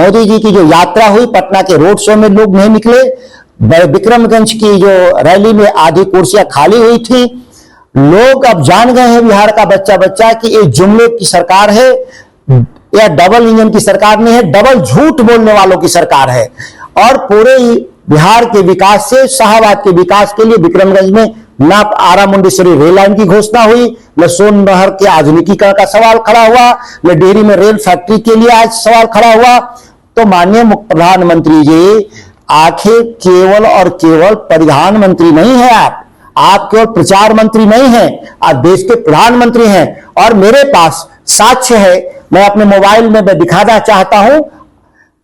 मोदी जी की जो यात्रा हुई, पटना के रोड शो में लोग नहीं निकले, विक्रमगंज की जो रैली में आधी कुर्सियां खाली हुई थी। लोग अब जान गए हैं बिहार का बच्चा बच्चा कि ये जुमले की सरकार है या डबल इंजन की सरकार नहीं है, डबल झूठ बोलने वालों की सरकार है। और पूरे बिहार के विकास से, शाहबाद के विकास के लिए विक्रमगंज में न आरा मुंडेश्वरी रेल लाइन की घोषणा हुई, न सोन नहर के आधुनिकीकरण का सवाल खड़ा हुआ, न डेयरी में रेल फैक्ट्री के लिए आज सवाल खड़ा हुआ। तो माननीय प्रधानमंत्री जी, आखिर केवल और केवल प्रधानमंत्री नहीं है आप केवल प्रचार मंत्री नहीं हैं, आप देश के प्रधानमंत्री हैं। और मेरे पास साक्ष्य है, मैं अपने मोबाइल में दिखाना चाहता हूं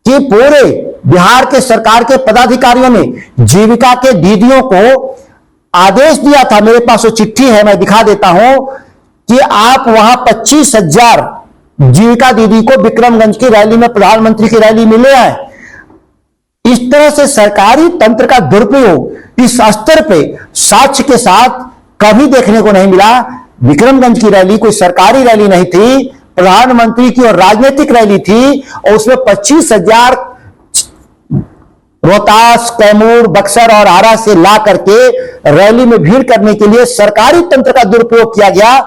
कि पूरे बिहार के सरकार के पदाधिकारियों ने जीविका के दीदियों को आदेश दिया था, मेरे पास वो चिट्ठी है, मैं दिखा देता हूं कि आप वहां 25,000 जीविका दीदी को विक्रमगंज की रैली में, प्रधानमंत्री की रैली में ले आए। इस तरह से सरकारी तंत्र का दुरुपयोग इस स्तर पे साक्ष्य के साथ कभी देखने को नहीं मिला। विक्रमगंज की रैली कोई सरकारी रैली नहीं थी, प्रधानमंत्री की और राजनीतिक रैली थी, और उसमें 25,000 रोहतास, कैमूर, बक्सर और आरा से ला करके रैली में भीड़ करने के लिए सरकारी तंत्र का दुरुपयोग किया गया,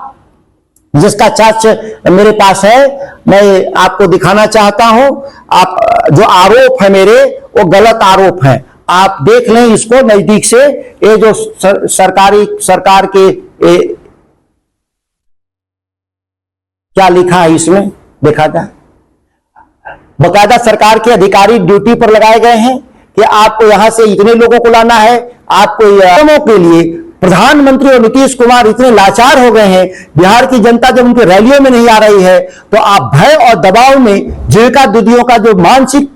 जिसका साक्ष्य मेरे पास है, मैं आपको दिखाना चाहता हूं। आप जो आरोप है मेरे, वो गलत आरोप है, आप देख लें इसको नजदीक से। ये जो सरकार के क्या लिखा है इसमें देखा था, बकायदा सरकार के अधिकारी ड्यूटी पर लगाए गए हैं कि आपको यहां से इतने लोगों को लाना है। आपको के लिए प्रधानमंत्री और नीतीश कुमार इतने लाचार हो गए हैं, बिहार की जनता जब उनकी रैलियों में नहीं आ रही है तो आप भय और दबाव में जीविका दीदियों का जो मानसिक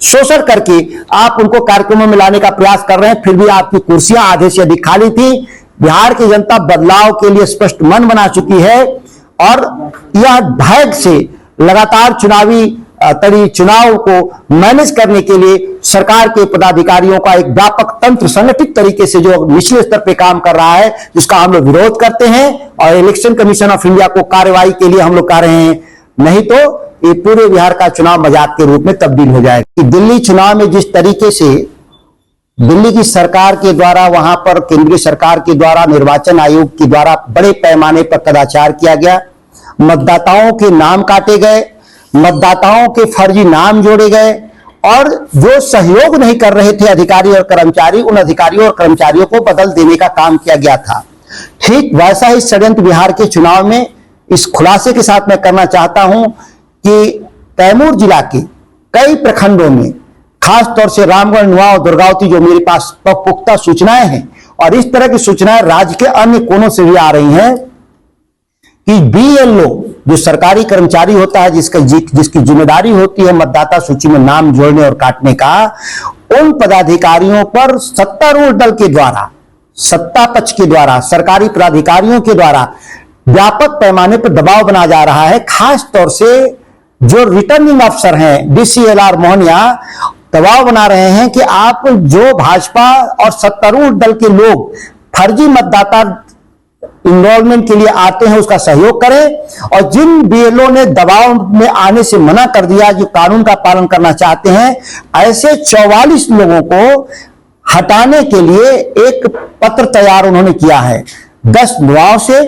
शोषण करके आप उनको कार्यक्रमों में लाने का प्रयास कर रहे हैं। फिर भी आपकी कुर्सियां आधे से अधिक खाली थी। बिहार की जनता बदलाव के लिए स्पष्ट मन बना चुकी है और यह भय से लगातार चुनाव को मैनेज करने के लिए सरकार के पदाधिकारियों का एक व्यापक तंत्र संगठित तरीके से जो निचले स्तर पे काम कर रहा है, जिसका हम लोग विरोध करते हैं और इलेक्शन कमीशन ऑफ इंडिया को कार्रवाई के लिए हम लोग कह रहे हैं। नहीं तो ये पूरे बिहार का चुनाव मजाक के रूप में तब्दील हो जाएगा। दिल्ली चुनाव में जिस तरीके से दिल्ली की सरकार के द्वारा, वहां पर केंद्रीय सरकार के द्वारा, निर्वाचन आयोग के द्वारा बड़े पैमाने पर कदाचार किया गया, मतदाताओं के नाम काटे गए, मतदाताओं के फर्जी नाम जोड़े गए, और जो सहयोग नहीं कर रहे थे अधिकारी और कर्मचारी, उन अधिकारियों और कर्मचारियों को बदल देने का काम किया गया था। ठीक वैसा ही षड्यंत्र बिहार के चुनाव में इस खुलासे के साथ मैं करना चाहता हूं कि कैमूर जिला के कई प्रखंडों में, खासतौर से रामगढ़, नुआ और दुर्गावती, जो मेरे पास पुख्ता सूचनाएं हैं, और इस तरह की सूचनाएं राज्य के अन्य कोनों से भी आ रही हैं कि BLO जो सरकारी कर्मचारी होता है, जिसकी जिम्मेदारी होती है मतदाता सूची में नाम जोड़ने और काटने का, उन पदाधिकारियों पर सत्तारूढ़ दल के द्वारा, सत्ता पक्ष के द्वारा, सरकारी पदाधिकारियों के द्वारा व्यापक पैमाने पर दबाव बना जा रहा है। खास तौर से जो रिटर्निंग अफसर हैं, DCLR मोहनिया, दबाव बना रहे हैं कि आप जो भाजपा और सत्तारूढ़ दल के लोग फर्जी मतदाता इनरोलमेंट के लिए आते हैं उसका सहयोग करें, और जिन BLO ने दबाव में आने से मना कर दिया, जो कानून का पालन करना चाहते हैं, ऐसे 44 लोगों को हटाने के लिए एक पत्र तैयार उन्होंने किया है। 10 नुआव से,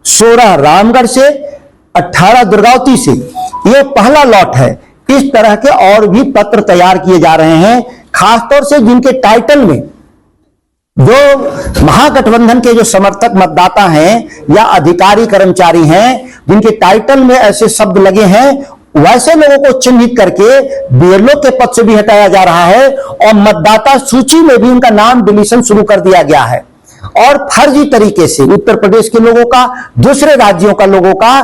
16 रामगढ़ से, 18 दुर्गावती से। यह पहला लॉट है। इस तरह के और भी पत्र तैयार किए जा रहे हैं, खासतौर से जिनके टाइटल में जो महागठबंधन के जो समर्थक मतदाता हैं या अधिकारी कर्मचारी हैं, जिनके टाइटल में ऐसे शब्द लगे हैं, वैसे लोगों को चिन्हित करके BLO के पद से भी हटाया जा रहा है, और मतदाता सूची में भी उनका नाम डिलीशन शुरू कर दिया गया है। और फर्जी तरीके से उत्तर प्रदेश के लोगों का, दूसरे राज्यों का लोगों का